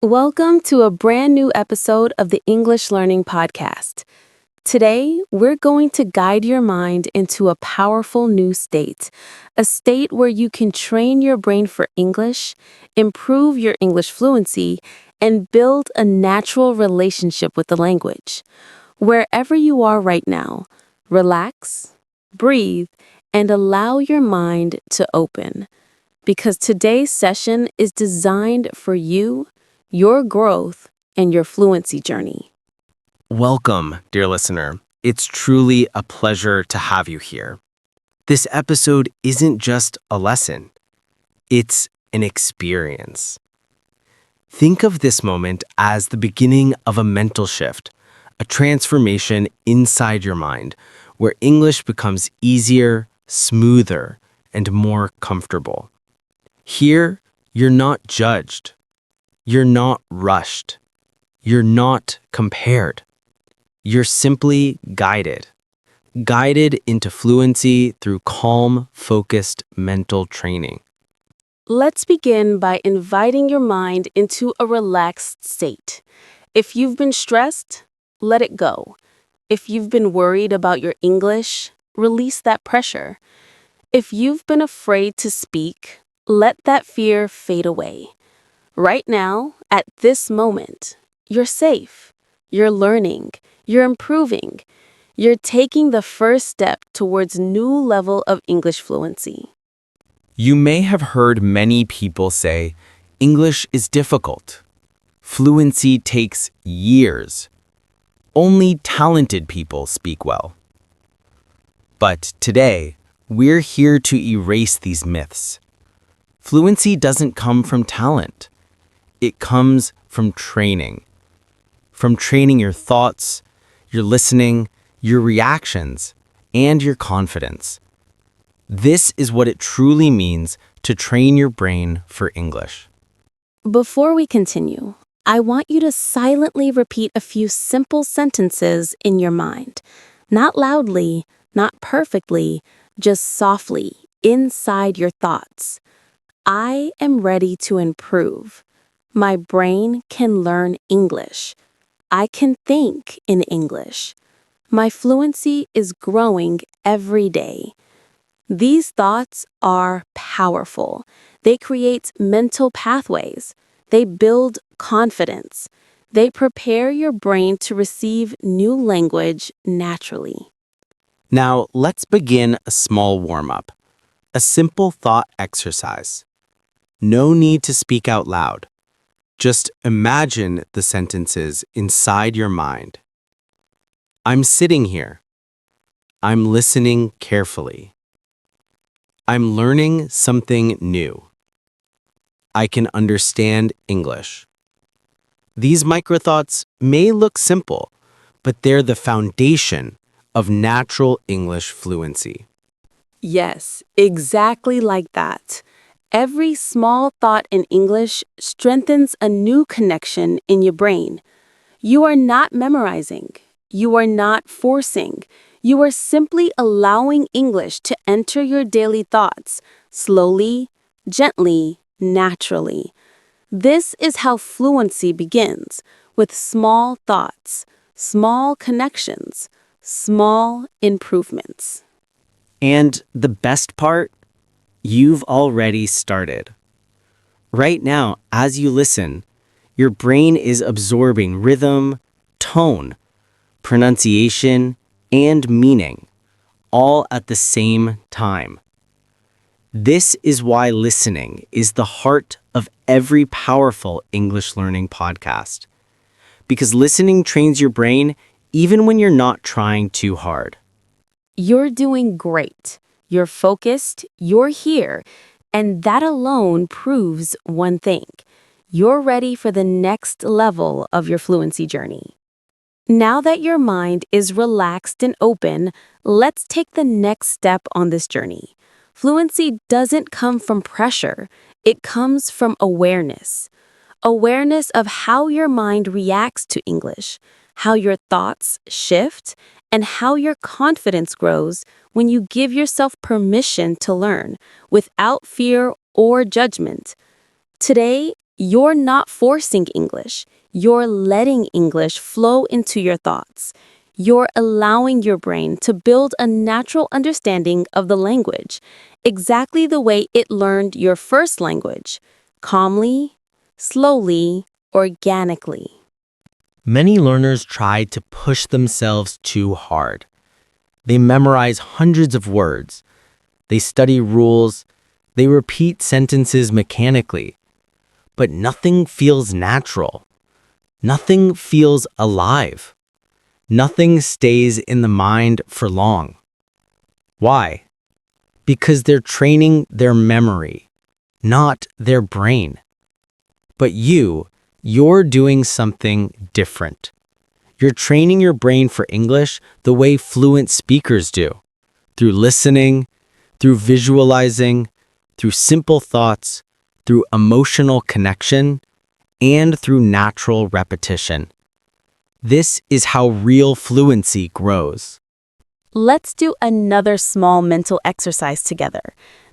Welcome to a brand new episode of the English Learning Podcast. Today, we're going to guide your mind into a powerful new state, a state where you can train your brain for English, improve your English fluency, and build a natural relationship with the language. Wherever you are right now, relax, breathe, and allow your mind to open. Because today's session is designed for you, your growth, and your fluency journey. Welcome, dear listener. It's truly a pleasure to have you here. This episode isn't just a lesson, it's an experience. Think of this moment as the beginning of a mental shift, a transformation inside your mind, where English becomes easier, smoother, and more comfortable. Here, you're not judged. You're not rushed. You're not compared. You're simply guided into fluency through calm, focused mental training. Let's begin by inviting your mind into a relaxed state. If you've been stressed, let it go. If you've been worried about your English, release that pressure. If you've been afraid to speak, let that fear fade away. Right now, at this moment, you're safe, you're learning, you're improving, you're taking the first step towards new level of English fluency. You may have heard many people say, English is difficult. Fluency takes years. Only talented people speak well. But today, we're here to erase these myths. Fluency doesn't come from talent. It comes from training your thoughts, your listening, your reactions, and your confidence. This is what it truly means to train your brain for English. Before we continue, I want you to silently repeat a few simple sentences in your mind. Not loudly, not perfectly, just softly, inside your thoughts. I am ready to improve. My brain can learn English. I can think in English. My fluency is growing every day. These thoughts are powerful. They create mental pathways. They build confidence. They prepare your brain to receive new language naturally. Now, let's begin a small warm-up, a simple thought exercise. No need to speak out loud. Just imagine the sentences inside your mind. I'm sitting here. I'm listening carefully. I'm learning something new. I can understand English. These microthoughts may look simple, but they're the foundation of natural English fluency. Yes, exactly like that. Every small thought in English strengthens a new connection in your brain. You are not memorizing. You are not forcing. You are simply allowing English to enter your daily thoughts, slowly, gently, naturally. This is how fluency begins, with small thoughts, small connections, small improvements. And the best part? You've already started. Right now, as you listen, your brain is absorbing rhythm, tone, pronunciation, and meaning, all at the same time. This is why listening is the heart of every powerful English learning podcast. Because listening trains your brain even when you're not trying too hard. You're doing great. You're focused, you're here, and that alone proves one thing. You're ready for the next level of your fluency journey. Now that your mind is relaxed and open, let's take the next step on this journey. Fluency doesn't come from pressure, it comes from awareness. Awareness of how your mind reacts to English, how your thoughts shift, and how your confidence grows when you give yourself permission to learn without fear or judgment. Today, You're not forcing English. You're letting English flow into your thoughts. You're allowing your brain to build a natural understanding of the language, exactly the way it learned your first language, calmly, slowly, organically. Many learners try to push themselves too hard. They memorize hundreds of words. They study rules. They repeat sentences mechanically. But nothing feels natural. Nothing feels alive. Nothing stays in the mind for long. Why? Because they're training their memory, not their brain. But you're doing something different. You're training your brain for English the way fluent speakers do, through listening, through visualizing, through simple thoughts, through emotional connection, and through natural repetition. This is how real fluency grows. Let's do another small mental exercise together.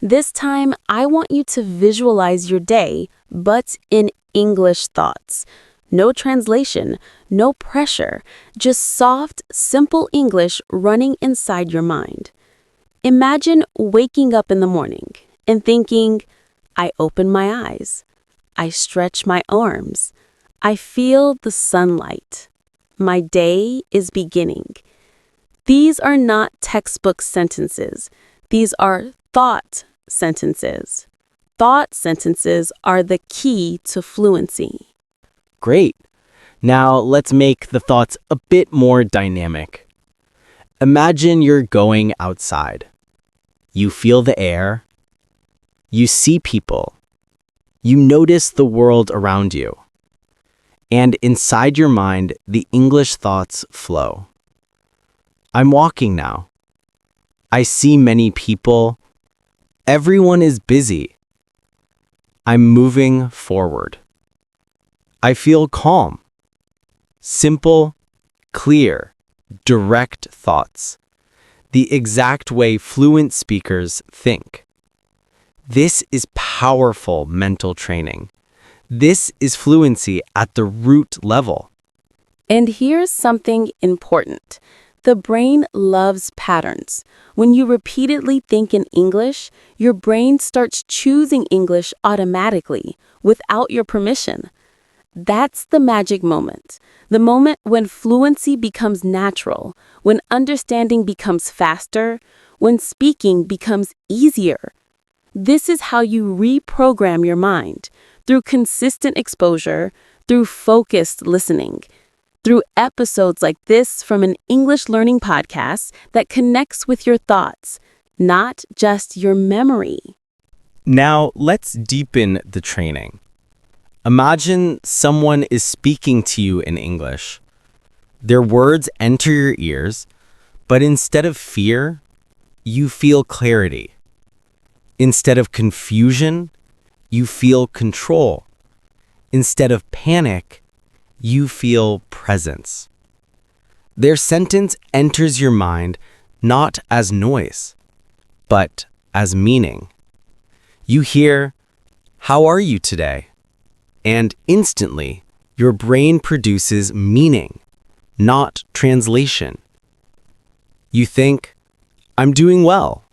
This time, I want you to visualize your day, but in English thoughts. No translation, no pressure, just soft, simple English running inside your mind. Imagine waking up in the morning and thinking, I open my eyes. I stretch my arms. I feel the sunlight. My day is beginning. These are not textbook sentences. These are thought sentences. Thought sentences are the key to fluency. Great. Now let's make the thoughts a bit more dynamic. Imagine you're going outside. You feel the air. You see people. You notice the world around you. And inside your mind, the English thoughts flow. I'm walking now. I see many people. Everyone is busy. I'm moving forward. I feel calm. Simple, clear, direct thoughts. The exact way fluent speakers think. This is powerful mental training. This is fluency at the root level. And here's something important. The brain loves patterns. When you repeatedly think in English, your brain starts choosing English automatically, without your permission. That's the magic moment. The moment when fluency becomes natural, when understanding becomes faster, when speaking becomes easier. This is how you reprogram your mind, through consistent exposure, through focused listening, through episodes like this from an English learning podcast that connects with your thoughts, not just your memory. Now let's deepen the training. Imagine someone is speaking to you in English. Their words enter your ears, but instead of fear, you feel clarity. Instead of confusion, you feel control. Instead of panic, you feel presence. Their sentence enters your mind not as noise, but as meaning. You hear, "How are you today?" And instantly, your brain produces meaning, not translation. You think, "I'm doing well."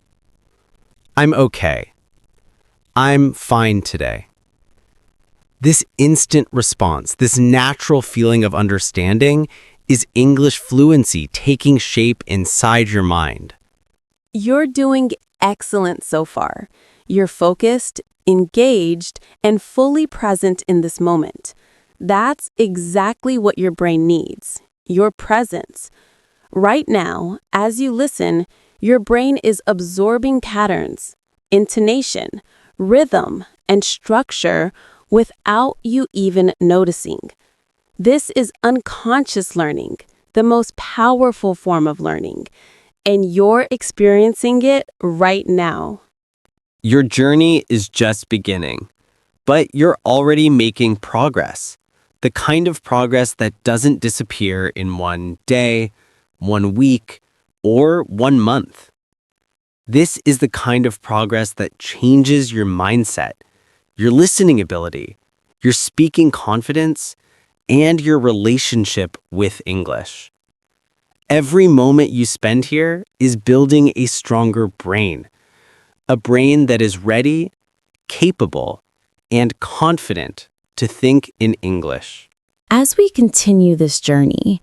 "I'm okay." "I'm fine today." This instant response, this natural feeling of understanding, is English fluency taking shape inside your mind. You're doing excellent so far. You're focused, engaged, and fully present in this moment. That's exactly what your brain needs, your presence. Right now, as you listen, your brain is absorbing patterns, intonation, rhythm, and structure without you even noticing. This is unconscious learning, the most powerful form of learning, and you're experiencing it right now. Your journey is just beginning, but you're already making progress. The kind of progress that doesn't disappear in one day, 1 week, or 1 month. This is the kind of progress that changes your mindset, your listening ability, your speaking confidence, and your relationship with English. Every moment you spend here is building a stronger brain, a brain that is ready, capable, and confident to think in English. As we continue this journey,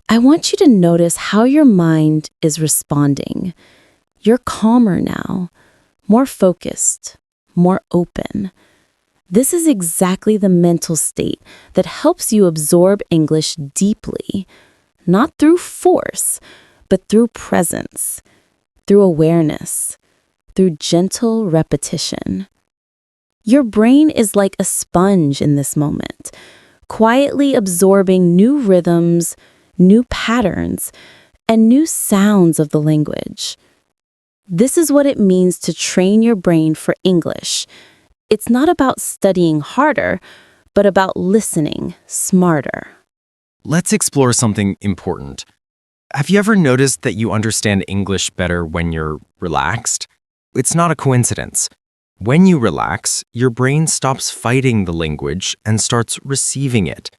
I want you to notice how your mind is responding. You're calmer now, more focused, more open. This is exactly the mental state that helps you absorb English deeply, not through force, but through presence, through awareness, through gentle repetition. Your brain is like a sponge in this moment, quietly absorbing new rhythms, new patterns, and new sounds of the language. This is what it means to train your brain for English. It's not about studying harder, but about listening smarter. Let's explore something important. Have you ever noticed that you understand English better when you're relaxed? It's not a coincidence. When you relax, your brain stops fighting the language and starts receiving it.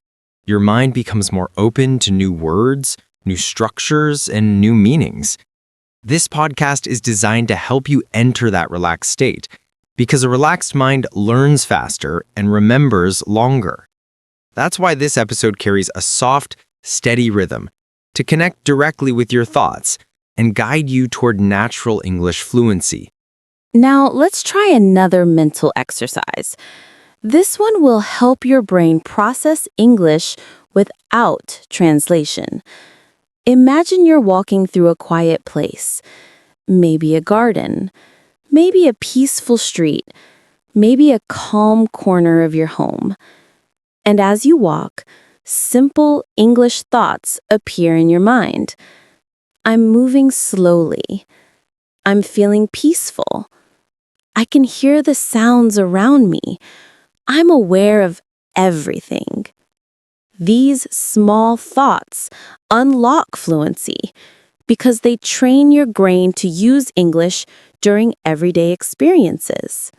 Your mind becomes more open to new words, new structures, and new meanings. This podcast is designed to help you enter that relaxed state, because a relaxed mind learns faster and remembers longer. That's why this episode carries a soft, steady rhythm to connect directly with your thoughts and guide you toward natural English fluency. Now, let's try another mental exercise. This one will help your brain process English without translation. Imagine you're walking through a quiet place, maybe a garden, maybe a peaceful street, maybe a calm corner of your home. And as you walk, simple English thoughts appear in your mind. I'm moving slowly. I'm feeling peaceful. I can hear the sounds around me. I'm aware of everything. These small thoughts unlock fluency because they train your brain to use English during everyday experiences.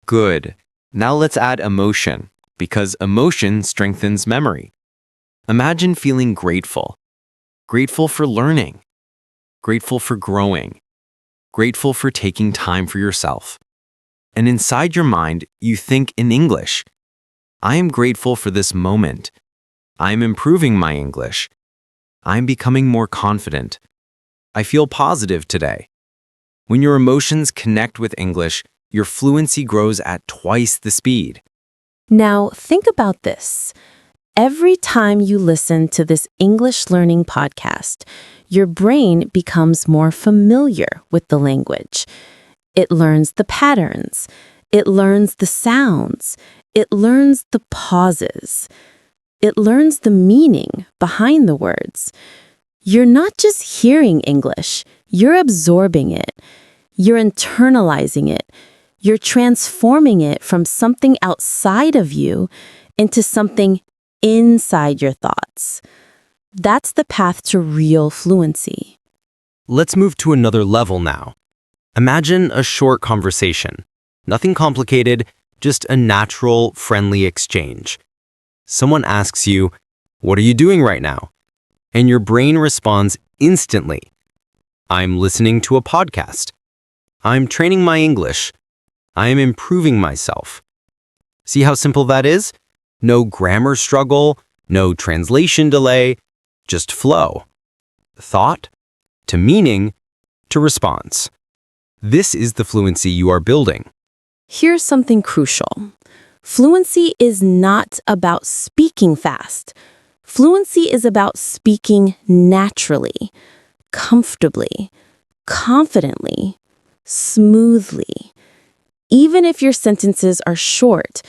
Good. Now let's add emotion, because emotion strengthens memory. Imagine feeling grateful. Grateful for learning. Grateful for growing. Grateful for taking time for yourself. And inside your mind, you think in English. I am grateful for this moment. I am improving my English. I am becoming more confident. I feel positive today. When your emotions connect with English, your fluency grows at twice the speed. Now, think about this. Every time you listen to this English learning podcast, your brain becomes more familiar with the language. It learns the patterns. It learns the sounds. It learns the pauses. It learns the meaning behind the words. You're not just hearing English, you're absorbing it. You're internalizing it. You're transforming it from something outside of you into something inside your thoughts. That's the path to real fluency. Let's move to another level now. Imagine a short conversation. Nothing complicated, just a natural, friendly exchange. Someone asks you, "What are you doing right now?" And your brain responds instantly. "I'm listening to a podcast. I'm training my English. I am improving myself." See how simple that is? No grammar struggle, no translation delay, just flow. Thought to meaning to response. This is the fluency you are building. Here's something crucial. Fluency is not about speaking fast. Fluency is about speaking naturally, comfortably, confidently, smoothly. Even if your sentences are short,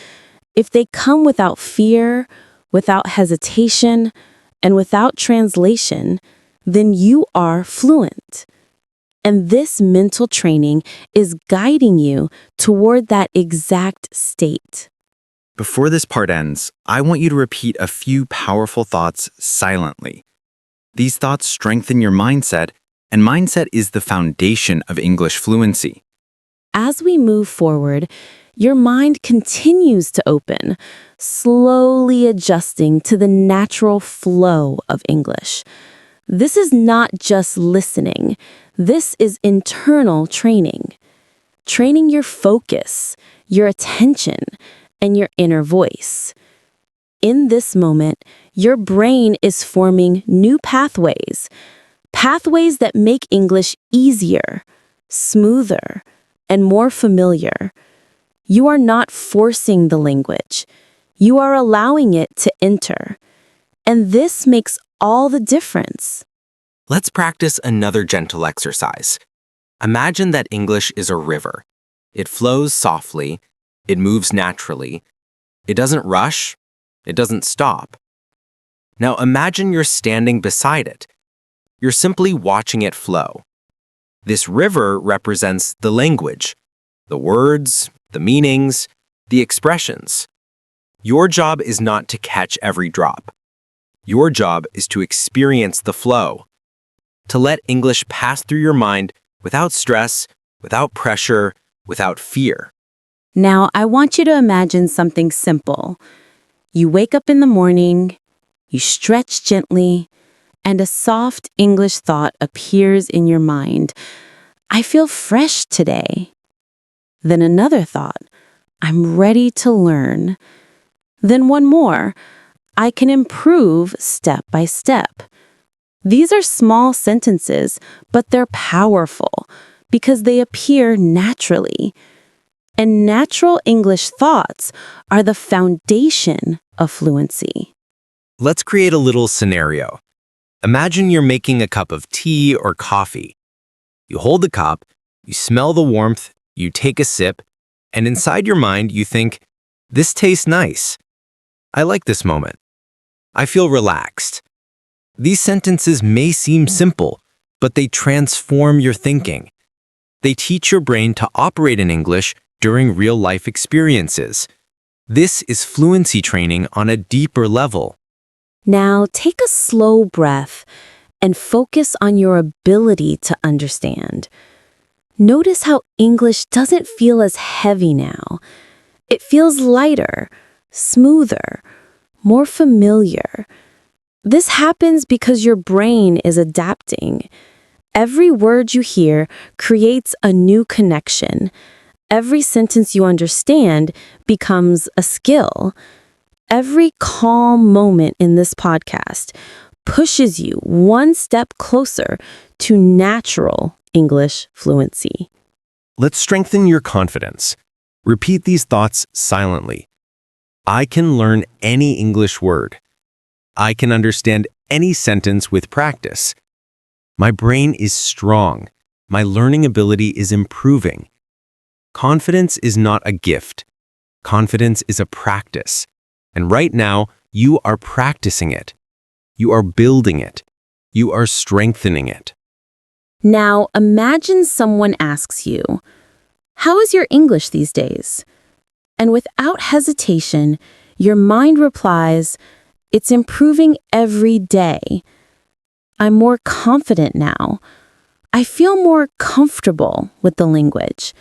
if they come without fear, without hesitation, and without translation, then you are fluent. And this mental training is guiding you toward that exact state. Before this part ends, I want you to repeat a few powerful thoughts silently. These thoughts strengthen your mindset, and mindset is the foundation of English fluency. As we move forward, your mind continues to open, slowly adjusting to the natural flow of English. This is not just listening. This is internal training. Training your focus, your attention, and your inner voice. In this moment, your brain is forming new pathways that make English easier, smoother, and more familiar. You are not forcing the language. You are allowing it to enter. And this makes all the difference. Let's practice another gentle exercise. Imagine that English is a river. It flows softly, it moves naturally, it doesn't rush, it doesn't stop. Now imagine you're standing beside it. You're simply watching it flow. This river represents the language, the words, the meanings, the expressions. Your job is not to catch every drop. Your job is to experience the flow, to let English pass through your mind without stress, without pressure, without fear. Now, I want you to imagine something simple. You wake up in the morning, you stretch gently, and a soft English thought appears in your mind. I feel fresh today. Then another thought. I'm ready to learn. Then one more. I can improve step by step. These are small sentences, but they're powerful because they appear naturally. And natural English thoughts are the foundation of fluency. Let's create a little scenario. Imagine you're making a cup of tea or coffee. You hold the cup, you smell the warmth, you take a sip, and inside your mind you think, this tastes nice. I like this moment. I feel relaxed. These sentences may seem simple, but they transform your thinking. They teach your brain to operate in English during real-life experiences. This is fluency training on a deeper level. Now take a slow breath and focus on your ability to understand. Notice how English doesn't feel as heavy now. It feels lighter, smoother, more familiar. This happens because your brain is adapting. Every word you hear creates a new connection. Every sentence you understand becomes a skill. Every calm moment in this podcast pushes you one step closer to natural English fluency. Let's strengthen your confidence. Repeat these thoughts silently. I can learn any English word. I can understand any sentence with practice. My brain is strong. My learning ability is improving. Confidence is not a gift. Confidence is a practice. And right now, you are practicing it. You are building it. You are strengthening it. Now imagine someone asks you, "How is your English these days?" And without hesitation, your mind replies, "It's improving every day. I'm more confident now. I feel more comfortable with the language."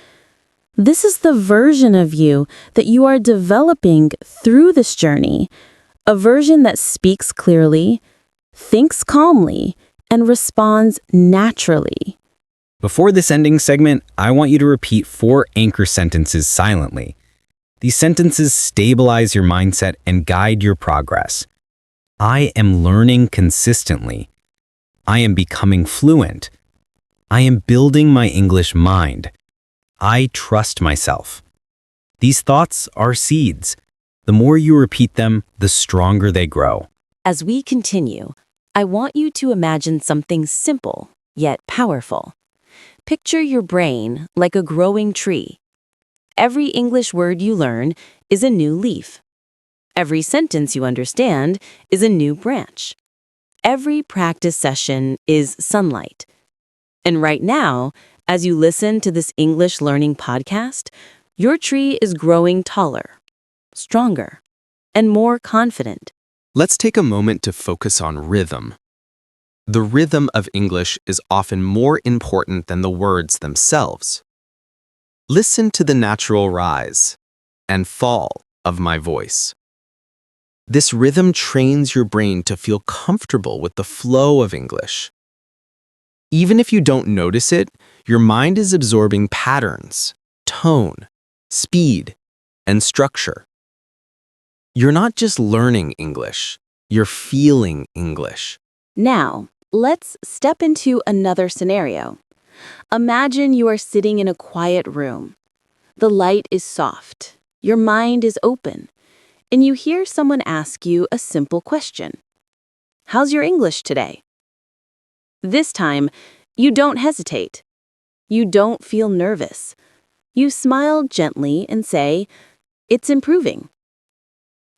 This is the version of you that you are developing through this journey, a version that speaks clearly, thinks calmly, and responds naturally. Before this ending segment, I want you to repeat 4 anchor sentences silently. These sentences stabilize your mindset and guide your progress. I am learning consistently. I am becoming fluent. I am building my English mind. I trust myself. These thoughts are seeds. The more you repeat them, the stronger they grow. As we continue, I want you to imagine something simple yet powerful. Picture your brain like a growing tree. Every English word you learn is a new leaf. Every sentence you understand is a new branch. Every practice session is sunlight. And right now, as you listen to this English learning podcast, your tree is growing taller, stronger, and more confident. Let's take a moment to focus on rhythm. The rhythm of English is often more important than the words themselves. Listen to the natural rise, and fall of my voice. This rhythm trains your brain to feel comfortable with the flow of English. Even if you don't notice it, your mind is absorbing patterns, tone, speed, and structure. You're not just learning English, you're feeling English. Now, let's step into another scenario. Imagine you are sitting in a quiet room. The light is soft, your mind is open, and you hear someone ask you a simple question. How's your English today? This time, you don't hesitate. You don't feel nervous. You smile gently and say, "It's improving.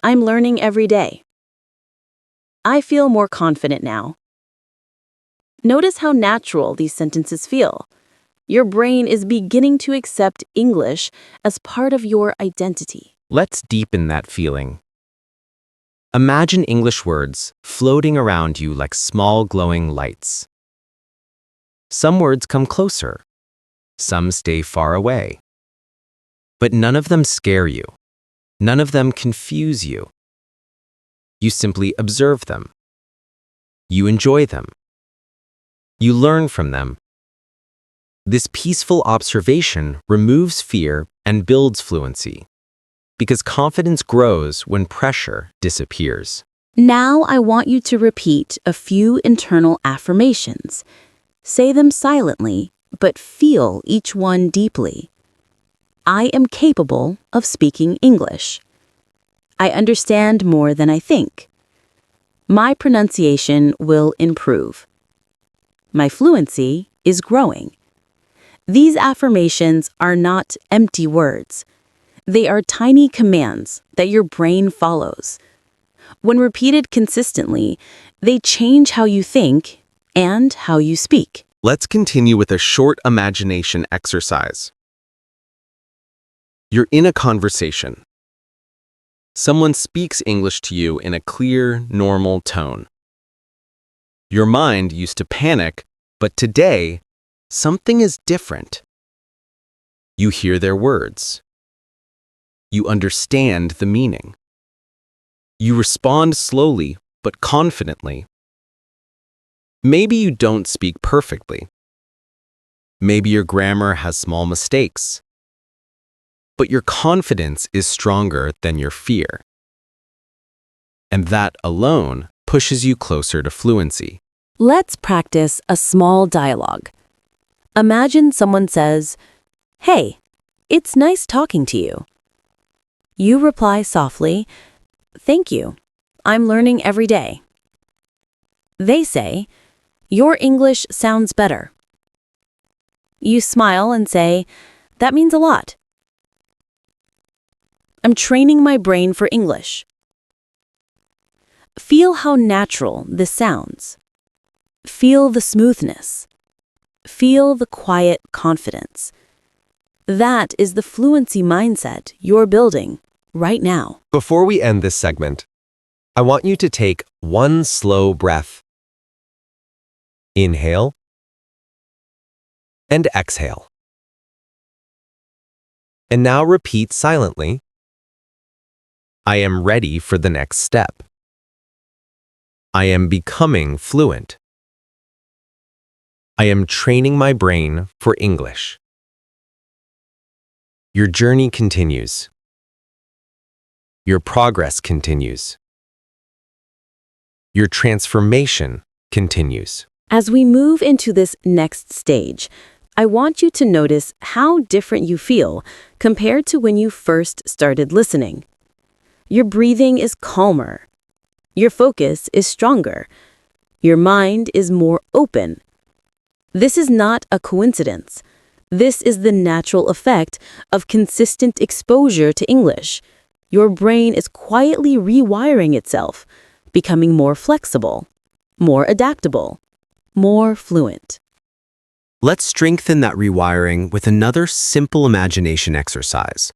I'm learning every day. I feel more confident now." Notice how natural these sentences feel. Your brain is beginning to accept English as part of your identity. Let's deepen that feeling. Imagine English words floating around you like small glowing lights. Some words come closer, some stay far away. But none of them scare you. None of them confuse you. You simply observe them. You enjoy them. You learn from them. This peaceful observation removes fear and builds fluency, because confidence grows when pressure disappears. Now I want you to repeat a few internal affirmations. Say them silently, but feel each one deeply. I am capable of speaking English. I understand more than I think. My pronunciation will improve. My fluency is growing. These affirmations are not empty words. They are tiny commands that your brain follows. When repeated consistently, they change how you think and how you speak. Let's continue with a short imagination exercise. You're in a conversation. Someone speaks English to you in a clear, normal tone. Your mind used to panic, but today, something is different. You hear their words. You understand the meaning. You respond slowly, but confidently. Maybe you don't speak perfectly. Maybe your grammar has small mistakes. But your confidence is stronger than your fear. And that alone pushes you closer to fluency. Let's practice a small dialogue. Imagine someone says, "Hey, it's nice talking to you." You reply softly, "Thank you. I'm learning every day." They say, "Your English sounds better." You smile and say, "That means a lot. I'm training my brain for English." Feel how natural this sounds. Feel the smoothness. Feel the quiet confidence. That is the fluency mindset you're building right now. Before we end this segment, I want you to take one slow breath. Inhale and exhale. And now repeat silently, I am ready for the next step. I am becoming fluent. I am training my brain for English. Your journey continues. Your progress continues. Your transformation continues. As we move into this next stage, I want you to notice how different you feel compared to when you first started listening. Your breathing is calmer. Your focus is stronger. Your mind is more open. This is not a coincidence. This is the natural effect of consistent exposure to English. Your brain is quietly rewiring itself, becoming more flexible, more adaptable, more fluent. Let's strengthen that rewiring with another simple imagination exercise.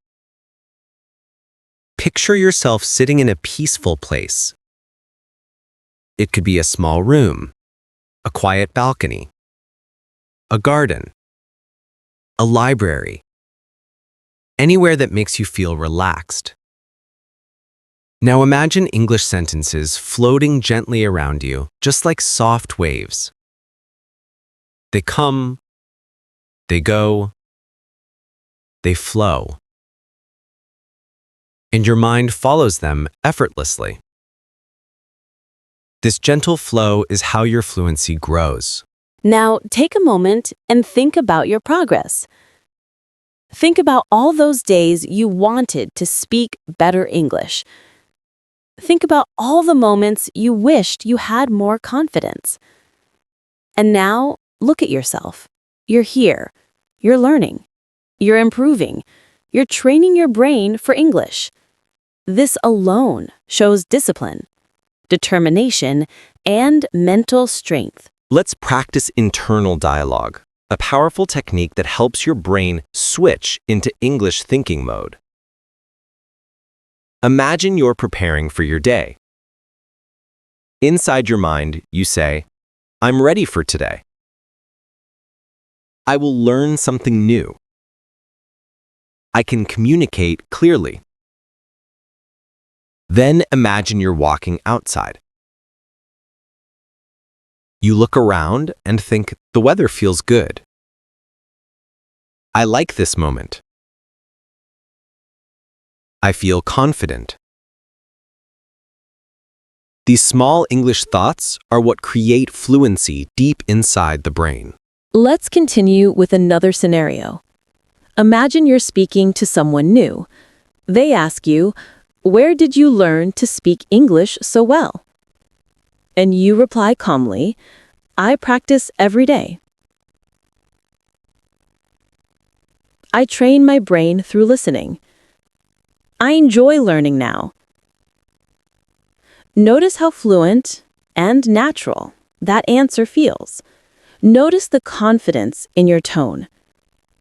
Picture yourself sitting in a peaceful place. It could be a small room, a quiet balcony, a garden, a library. anywhere that makes you feel relaxed. Now imagine English sentences floating gently around you, just like soft waves. They come, they go, they flow. And your mind follows them effortlessly. This gentle flow is how your fluency grows. Now, take a moment and think about your progress. Think about all those days you wanted to speak better English. Think about all the moments you wished you had more confidence. And now, look at yourself. You're here. You're learning. You're improving. You're training your brain for English. This alone shows discipline, determination, and mental strength. Let's practice internal dialogue, a powerful technique that helps your brain switch into English thinking mode. Imagine you're preparing for your day. Inside your mind, you say, "I'm ready for today. I will learn something new. I can communicate clearly." Then imagine you're walking outside. You look around and think, the weather feels good. I like this moment. I feel confident. These small English thoughts are what create fluency deep inside the brain. Let's continue with another scenario. Imagine you're speaking to someone new. They ask you, "Where did you learn to speak English so well?" And you reply calmly, "I practice every day. I train my brain through listening. I enjoy learning now." Notice how fluent and natural that answer feels. Notice the confidence in your tone.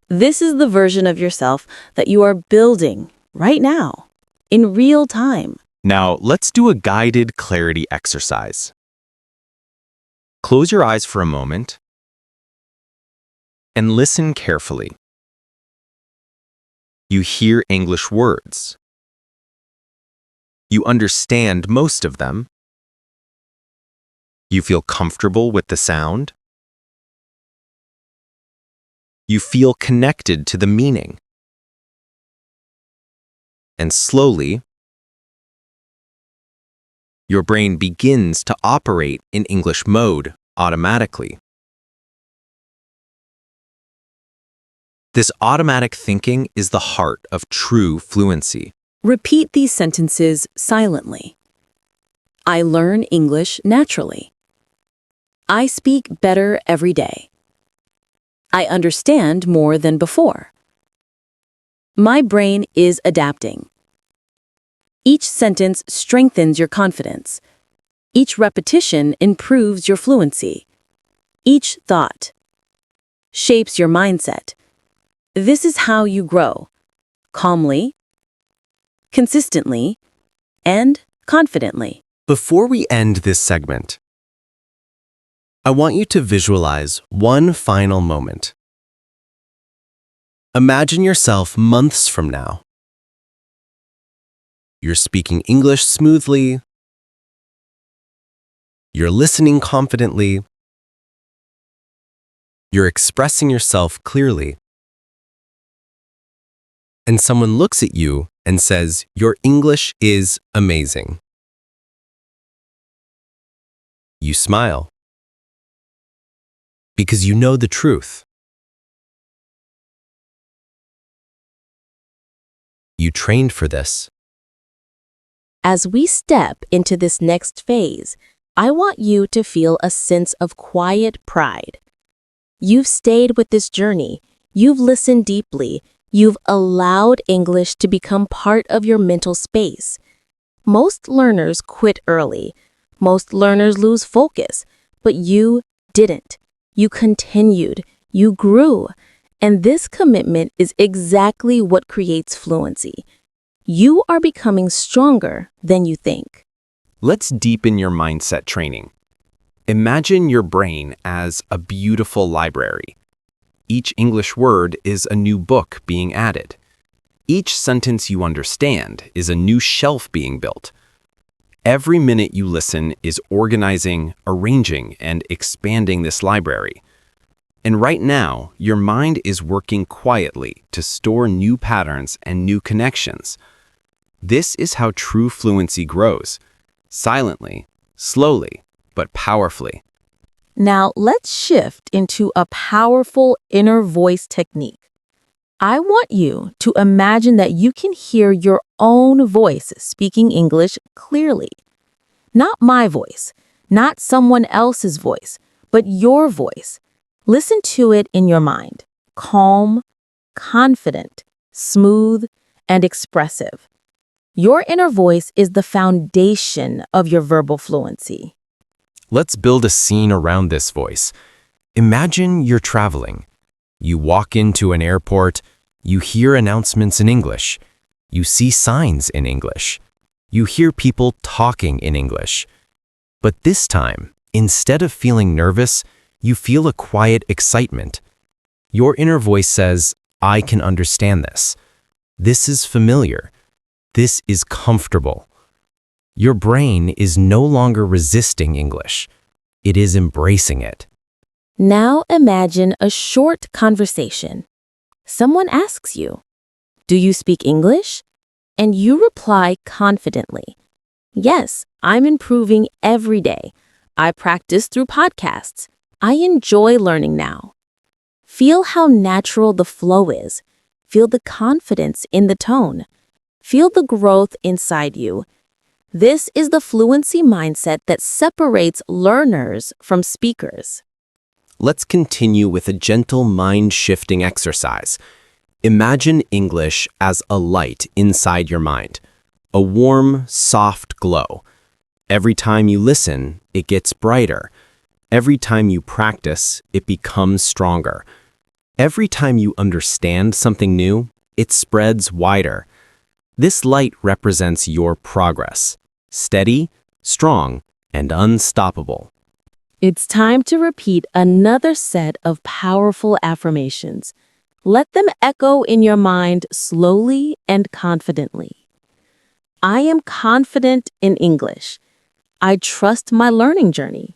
This is the version of yourself that you are building right now, in real time. Now, let's do a guided clarity exercise. Close your eyes for a moment and listen carefully. You hear English words. You understand most of them. You feel comfortable with the sound. You feel connected to the meaning. And slowly, your brain begins to operate in English mode automatically. This automatic thinking is the heart of true fluency. Repeat these sentences silently. I learn English naturally. I speak better every day. I understand more than before. My brain is adapting. Each sentence strengthens your confidence. Each repetition improves your fluency. Each thought shapes your mindset. This is how you grow, calmly, consistently, and confidently. Before we end this segment, I want you to visualize one final moment. Imagine yourself months from now. You're speaking English smoothly. You're listening confidently. You're expressing yourself clearly. And someone looks at you and says, "Your English is amazing." You smile because you know the truth. You trained for this. As we step into this next phase, I want you to feel a sense of quiet pride. You've stayed with this journey. You've listened deeply. You've allowed English to become part of your mental space. Most learners quit early. Most learners lose focus. But you didn't. You continued. You grew. And this commitment is exactly what creates fluency. You are becoming stronger than you think. Let's deepen your mindset training. Imagine your brain as a beautiful library. Each English word is a new book being added. Each sentence you understand is a new shelf being built. Every minute you listen is organizing, arranging, and expanding this library. And right now, your mind is working quietly to store new patterns and new connections. This is how true fluency grows, silently, slowly, but powerfully. Now, let's shift into a powerful inner voice technique. I want you to imagine that you can hear your own voice speaking English clearly. Not my voice, not someone else's voice, but your voice. Listen to it in your mind. Calm, confident, smooth, and expressive. Your inner voice is the foundation of your verbal fluency. Let's build a scene around this voice. Imagine you're traveling. You walk into an airport, you hear announcements in English, you see signs in English, you hear people talking in English. But this time, instead of feeling nervous, you feel a quiet excitement. Your inner voice says, I can understand this. This is familiar. This is comfortable. Your brain is no longer resisting English. It is embracing it. Now imagine a short conversation. Someone asks you, "Do you speak English?" And you reply confidently, "Yes, I'm improving every day. I practice through podcasts. I enjoy learning now." Feel how natural the flow is. Feel the confidence in the tone. Feel the growth inside you. This is the fluency mindset that separates learners from speakers. Let's continue with a gentle mind-shifting exercise. Imagine English as a light inside your mind, a warm, soft glow. Every time you listen, it gets brighter. Every time you practice, it becomes stronger. Every time you understand something new, it spreads wider. This light represents your progress, steady, strong, and unstoppable. It's time to repeat another set of powerful affirmations. Let them echo in your mind slowly and confidently. I am confident in English. I trust my learning journey.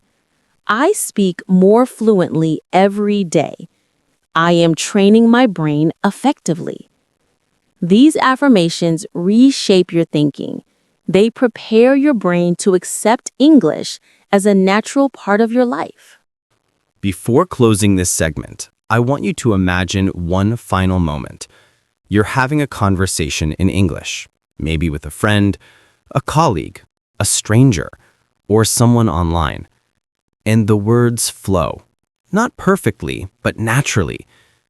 I speak more fluently every day. I am training my brain effectively. These affirmations reshape your thinking. They prepare your brain to accept English as a natural part of your life. Before closing this segment, I want you to imagine one final moment. You're having a conversation in English, maybe with a friend, a colleague, a stranger, or someone online. And the words flow, not perfectly, but naturally,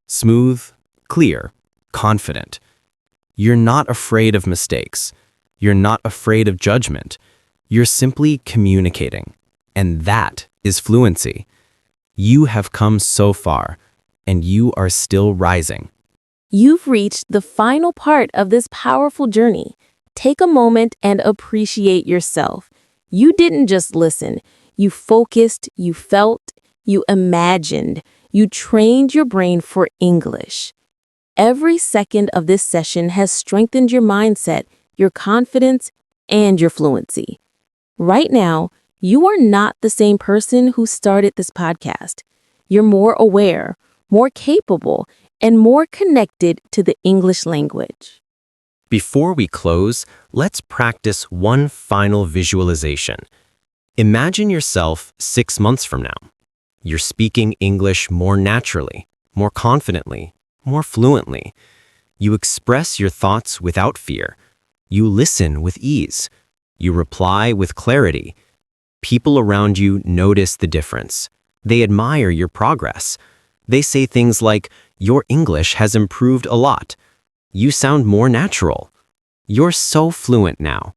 smooth, clear, confident. You're not afraid of mistakes. You're not afraid of judgment. You're simply communicating. And that is fluency. You have come so far, and you are still rising. You've reached the final part of this powerful journey. Take a moment and appreciate yourself. You didn't just listen. You focused, you felt, you imagined, you trained your brain for English. Every second of this session has strengthened your mindset, your confidence, and your fluency. Right now, you are not the same person who started this podcast. You're more aware, more capable, and more connected to the English language. Before we close, let's practice one final visualization. Imagine yourself 6 months from now. You're speaking English more naturally, more confidently, more fluently. You express your thoughts without fear. You listen with ease. You reply with clarity. People around you notice the difference. They admire your progress. They say things like, "Your English has improved a lot. You sound more natural. You're so fluent now."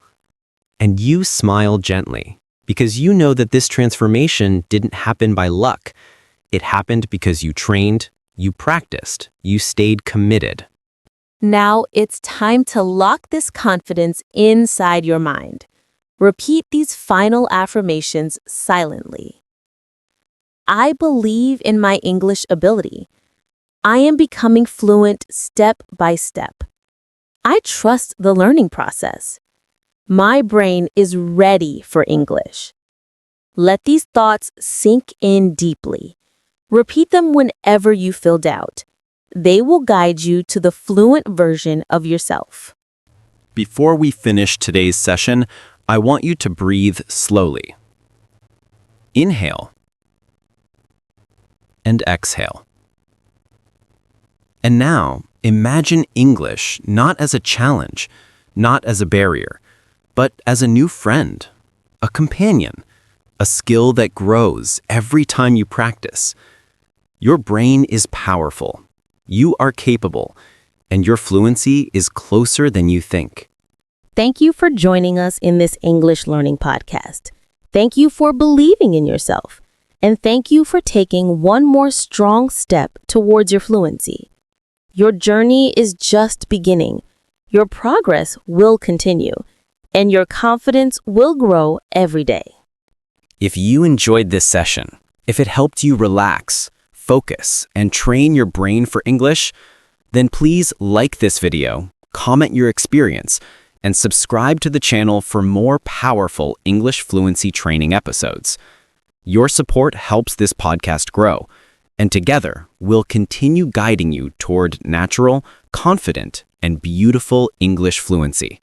And you smile gently because you know that this transformation didn't happen by luck. It happened because you trained, you practiced, you stayed committed. Now it's time to lock this confidence inside your mind. Repeat these final affirmations silently. I believe in my English ability. I am becoming fluent step by step. I trust the learning process. My brain is ready for English. Let these thoughts sink in deeply. Repeat them whenever you feel doubt. They will guide you to the fluent version of yourself. Before we finish today's session, I want you to breathe slowly. Inhale and exhale. And now, imagine English not as a challenge, not as a barrier, but as a new friend, a companion, a skill that grows every time you practice. Your brain is powerful, you are capable, and your fluency is closer than you think. Thank you for joining us in this English learning podcast. Thank you for believing in yourself. And thank you for taking one more strong step towards your fluency. Your journey is just beginning. Your progress will continue, and your confidence will grow every day. If you enjoyed this session, if it helped you relax, focus, and train your brain for English, then please like this video, comment your experience, and subscribe to the channel for more powerful English fluency training episodes. Your support helps this podcast grow, and together we'll continue guiding you toward natural, confident, and beautiful English fluency.